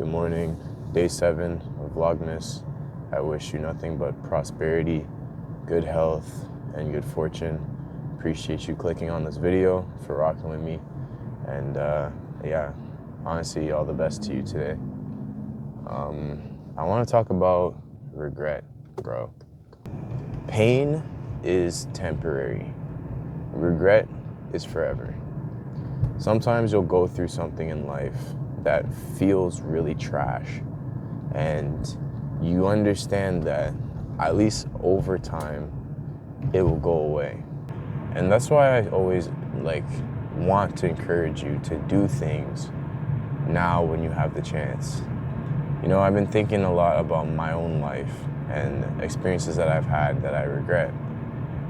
Good morning, day 7 of Vlogmas. I wish you nothing but prosperity, good health, and good fortune. Appreciate you clicking on this video, for rocking with me. And yeah, honestly, all the best to you today. I want to talk about regret, bro. Pain is temporary. Regret is forever. Sometimes you'll go through something in life that feels really trash, and you understand that at least over time it will go away. And that's why I always want to encourage you to do things now when you have the chance. You know, I've been thinking a lot about my own life and experiences that I've had that I regret.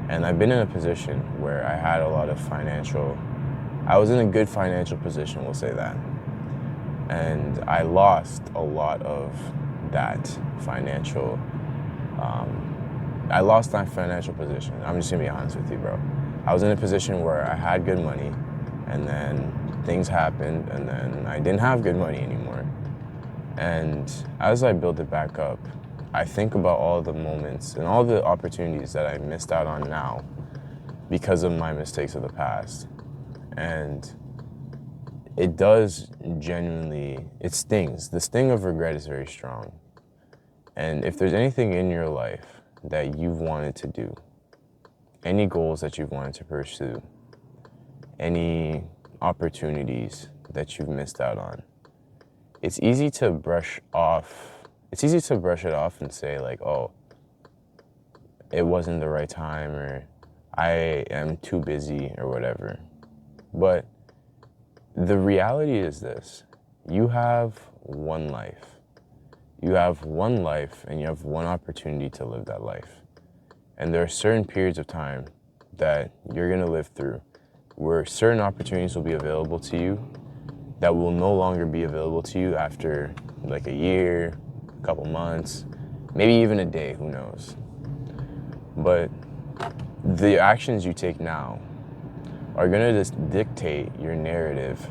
And I've been in a position where I had a lot of I was in a good financial position, we'll say that. And I lost a lot of that financial, I lost my financial position. I'm just gonna be honest with you, bro. I was in a position where I had good money, and then things happened, and then I didn't have good money anymore. And as I build it back up, I think about all the moments and all the opportunities that I missed out on now because of my mistakes of the past. And it does genuinely, it stings. The sting of regret is very strong. And if there's anything in your life that you've wanted to do, any goals that you've wanted to pursue, any opportunities that you've missed out on, it's easy to brush it off and say like, oh, it wasn't the right time, or I am too busy, or whatever. But the reality is this: you have one life. You have one life, and you have one opportunity to live that life. And there are certain periods of time that you're gonna live through where certain opportunities will be available to you that will no longer be available to you after like a year, a couple months, maybe even a day, who knows. But the actions you take now are gonna just dictate your narrative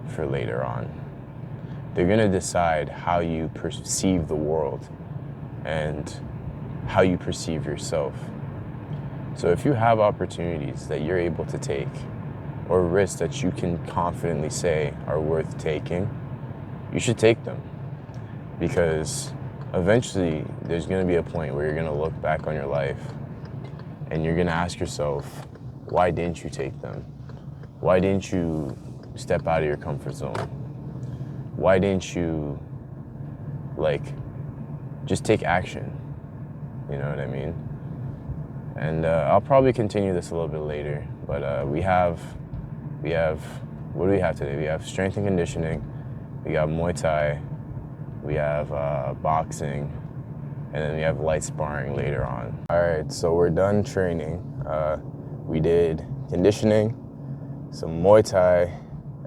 for later on. They're gonna decide how you perceive the world and how you perceive yourself. So if you have opportunities that you're able to take, or risks that you can confidently say are worth taking, you should take them. Because eventually there's gonna be a point where you're gonna look back on your life and you're gonna ask yourself, why didn't you take them? Why didn't you step out of your comfort zone? Why didn't you just take action? You know what I mean? And I'll probably continue this a little bit later, but we have, what do we have today? We have strength and conditioning, we got Muay Thai, we have boxing, and then we have light sparring later on. All right, so we're done training. We did conditioning, some Muay Thai,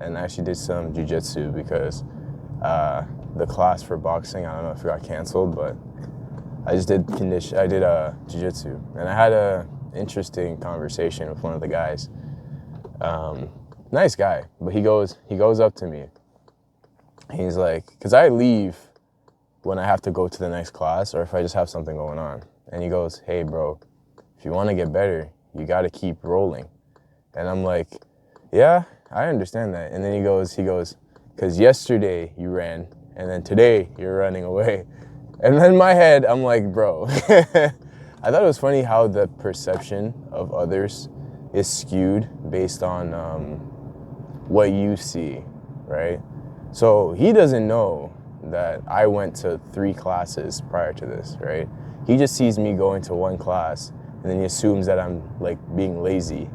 and I actually did some jiu-jitsu because the class for boxing, I don't know if it got canceled, but I just did jiu-jitsu. And I had a interesting conversation with one of the guys. Nice guy, but he goes up to me. He's like, because I leave when I have to go to the next class or if I just have something going on. And he goes, hey bro, if you want to get better, you got to keep rolling. And I'm like, yeah, I understand that. And then he goes, because yesterday you ran, and then today you're running away. And then in my head, I'm like, bro, I thought it was funny how the perception of others is skewed based on what you see, right? So he doesn't know that I went to 3 classes prior to this, right? He just sees me going to 1 class, and then he assumes that I'm being lazy.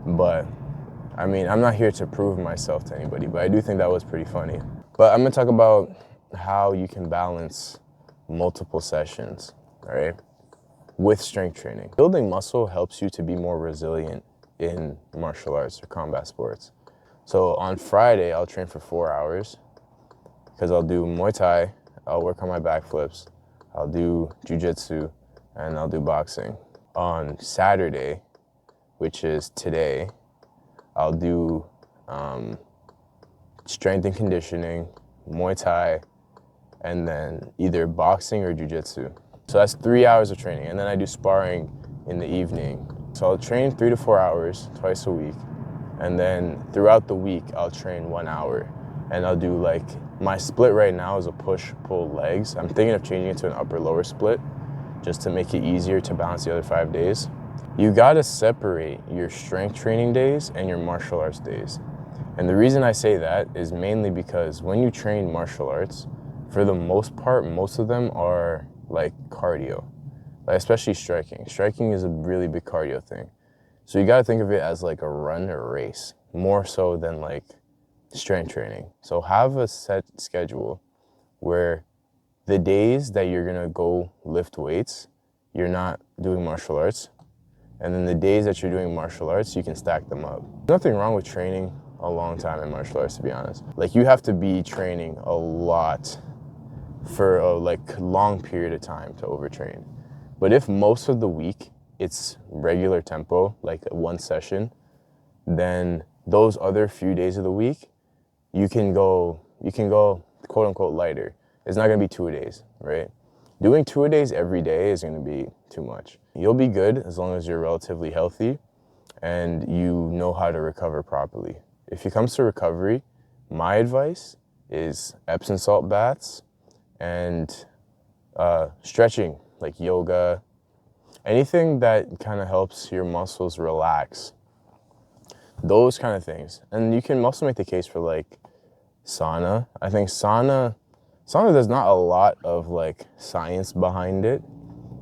But I mean, I'm not here to prove myself to anybody, but I do think that was pretty funny. But I'm gonna talk about how you can balance multiple sessions, all right, with strength training. Building muscle helps you to be more resilient in martial arts or combat sports. So on Friday, I'll train for 4 hours because I'll do Muay Thai, I'll work on my backflips, I'll do jiu-jitsu, and I'll do boxing. On Saturday, which is today, I'll do strength and conditioning, Muay Thai, and then either boxing or jiu-jitsu. So that's 3 hours of training. And then I do sparring in the evening. So I'll train 3 to 4 hours twice a week. And then throughout the week, I'll train 1 hour. And I'll do like, my split right now is a push, pull, legs. I'm thinking of changing it to an upper lower split just to make it easier to balance the other 5 days. You gotta separate your strength training days and your martial arts days. And the reason I say that is mainly because when you train martial arts, for the most part, most of them are like cardio, like especially striking. Striking is a really big cardio thing. So you gotta think of it as like a run or race, more so than like strength training. So have a set schedule where the days that you're gonna go lift weights, you're not doing martial arts. And then the days that you're doing martial arts, you can stack them up. Nothing wrong with training a long time in martial arts, to be honest. Like you have to be training a lot for a like long period of time to overtrain. But if most of the week it's regular tempo, like one session, then those other few days of the week, you can go quote unquote lighter. It's not gonna be 2 days, right? Doing 2 days every day is gonna be too much. You'll be good as long as you're relatively healthy and you know how to recover properly. If it comes to recovery, my advice is Epsom salt baths and stretching, like yoga, anything that kind of helps your muscles relax, those kind of things. And you can also make the case for like sauna. I think sauna, there's not a lot of like science behind it,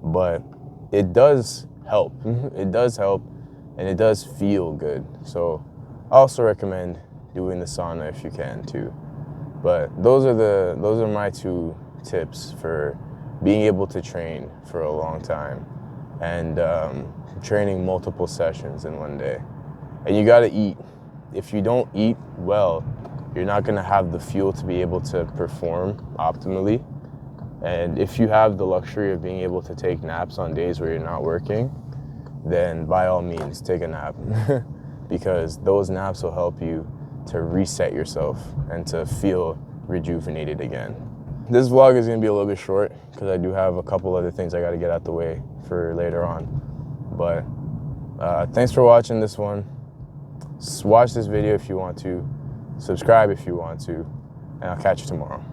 but it does help. It does help and it does feel good. So I also recommend doing the sauna if you can too. But those are my 2 tips for being able to train for a long time and training multiple sessions in one day. And you gotta eat. If you don't eat well, you're not gonna have the fuel to be able to perform optimally. And if you have the luxury of being able to take naps on days where you're not working, then by all means, take a nap. Because those naps will help you to reset yourself and to feel rejuvenated again. This vlog is gonna be a little bit short because I do have a couple other things I gotta get out the way for later on. But thanks for watching this one. Watch this video if you want to, subscribe if you want to, and I'll catch you tomorrow.